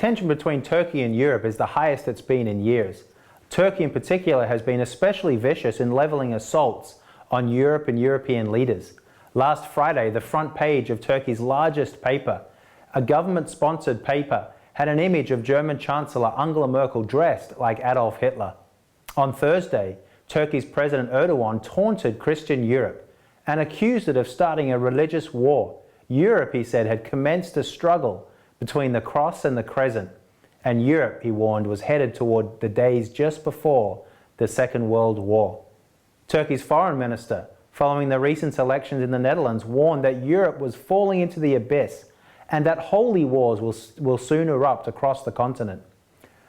tension between Turkey and Europe is the highest it's been in years. Turkey in particular has been especially vicious in levelling assaults on Europe and European leaders. Last Friday, the front page of Turkey's largest paper, a government-sponsored paper, had an image of German Chancellor Angela Merkel dressed like Adolf Hitler. On Thursday, Turkey's President Erdogan taunted Christian Europe and accused it of starting a religious war. Europe, he said, had commenced a struggle between the cross and the crescent, and Europe, he warned, was headed toward the days just before the Second World War. Turkey's foreign minister, following the recent elections in the Netherlands, warned that Europe was falling into the abyss and that holy wars will soon erupt across the continent.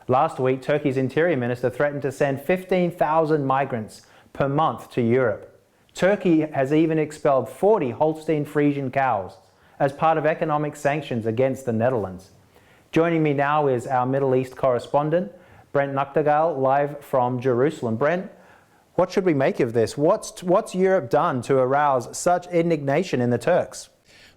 Last week, Turkey's interior minister threatened to send 15,000 migrants per month to Europe. Turkey has even expelled 40 Holstein Friesian cows as part of economic sanctions against the Netherlands. Joining me now is our Middle East correspondent, Brent Nagtegaal, live from Jerusalem. Brent, what should we make of this? What's Europe done to arouse such indignation in the Turks?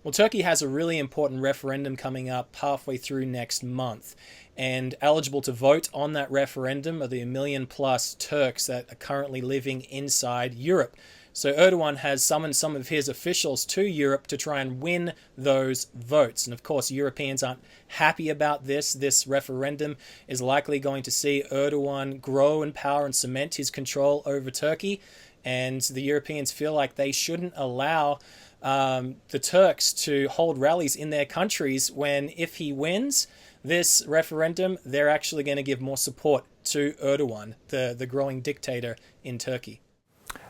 Well, Turkey has a really important referendum coming up halfway through next month. And eligible to vote on that referendum are the 1 million plus Turks that are currently living inside Europe. So Erdogan has summoned some of his officials to Europe to try and win those votes. And of course, Europeans aren't happy about this. This referendum is likely going to see Erdogan grow in power and cement his control over Turkey. And the Europeans feel like they shouldn't allow the Turks to hold rallies in their countries when, if he wins this referendum, they're actually going to give more support to Erdogan, the growing dictator in Turkey.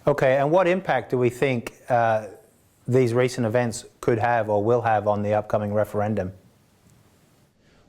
Okay, and what impact do we think these recent events could have or will have on the upcoming referendum?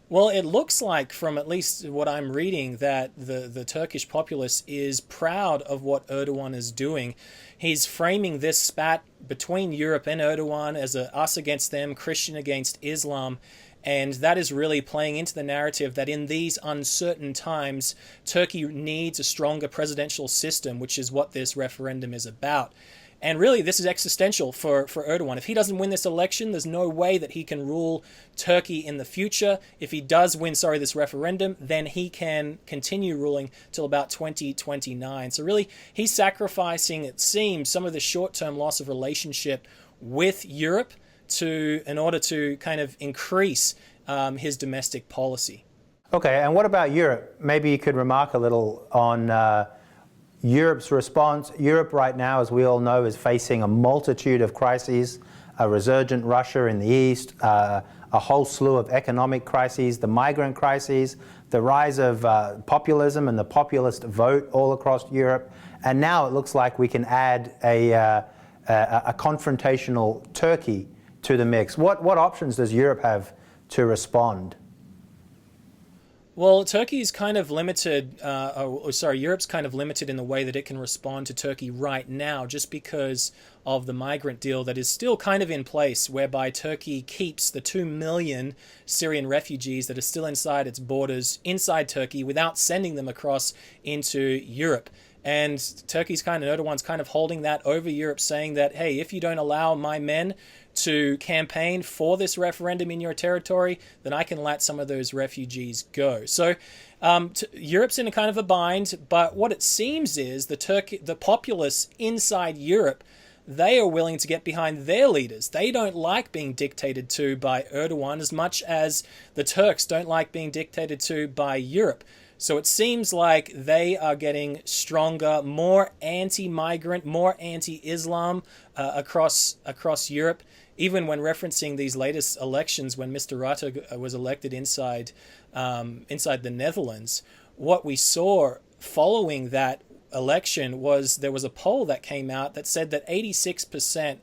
Well, it looks like, from at least what I'm reading, that the Turkish populace is proud of what Erdogan is doing. He's framing this spat between Europe and Erdogan as a us against them, Christian against Islam. And that is really playing into the narrative that in these uncertain times, Turkey needs a stronger presidential system, which is what this referendum is about. And really, this is existential for Erdogan. If he doesn't win this election, there's no way that he can rule Turkey in the future. If he does win, this referendum, then he can continue ruling till about 2029. So really, he's sacrificing, it seems, some of the short-term loss of relationship with Europe in order to kind of increase his domestic policy. Okay, and what about Europe? Maybe you could remark a little on Europe's response. Europe right now, as we all know, is facing a multitude of crises, a resurgent Russia in the east, a whole slew of economic crises, the migrant crises, the rise of populism and the populist vote all across Europe. And now it looks like we can add a confrontational Turkey to the mix. What options does Europe have to respond? Well, Turkey's kind of limited, Europe's kind of limited in the way that it can respond to Turkey right now, just because of the migrant deal that is still kind of in place, whereby Turkey keeps the 2 million Syrian refugees that are still inside its borders, inside Turkey, without sending them across into Europe. And Erdogan's kind of holding that over Europe, saying that, hey, if you don't allow my men to campaign for this referendum in your territory, then I can let some of those refugees go. So Europe's in a kind of a bind, but what it seems is the populace inside Europe, they are willing to get behind their leaders. They don't like being dictated to by Erdogan as much as the Turks don't like being dictated to by Europe. So it seems like they are getting stronger, more anti-migrant, more anti-Islam across Europe. Even when referencing these latest elections, when Mr. Rutte was elected inside the Netherlands, what we saw following that election was there was a poll that came out that said that 86%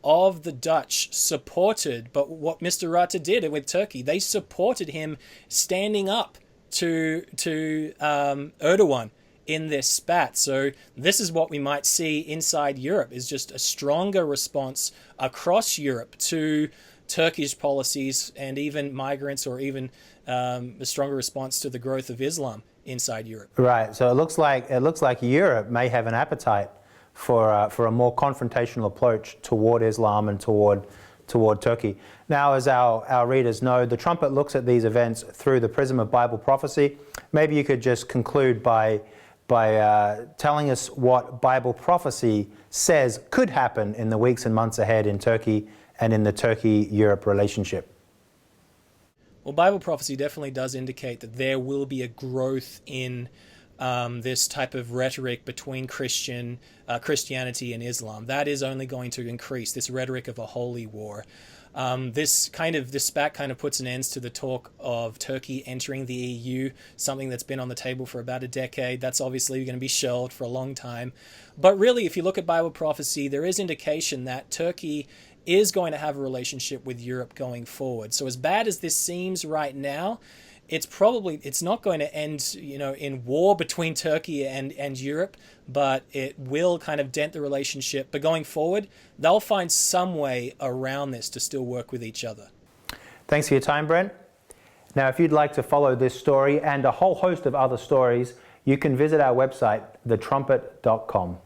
of the Dutch supported, but what Mr. Rutte did with Turkey, they supported him standing up to Erdogan in this spat. So this is what we might see inside Europe, is just a stronger response across Europe to Turkish policies and even migrants, or even a stronger response to the growth of Islam inside Europe. Right. So it looks like Europe may have an appetite for a more confrontational approach toward Islam and toward toward Turkey. Now, as our readers know, the Trumpet looks at these events through the prism of Bible prophecy. Maybe you could just conclude by telling us what Bible prophecy says could happen in the weeks and months ahead in Turkey and in the Turkey-Europe relationship. Well, Bible prophecy definitely does indicate that there will be a growth in this type of rhetoric between Christianity and Islam. That is only going to increase, this rhetoric of a holy war. This spat kind of puts an end to the talk of Turkey entering the EU, something that's been on the table for about a decade. That's obviously going to be shelved for a long time. But really, if you look at Bible prophecy, there is indication that Turkey is going to have a relationship with Europe going forward. So as bad as this seems right now, it's not going to end, in war between Turkey and Europe, but it will kind of dent the relationship. But going forward, they'll find some way around this to still work with each other. Thanks for your time, Brent. Now, if you'd like to follow this story and a whole host of other stories, you can visit our website, thetrumpet.com.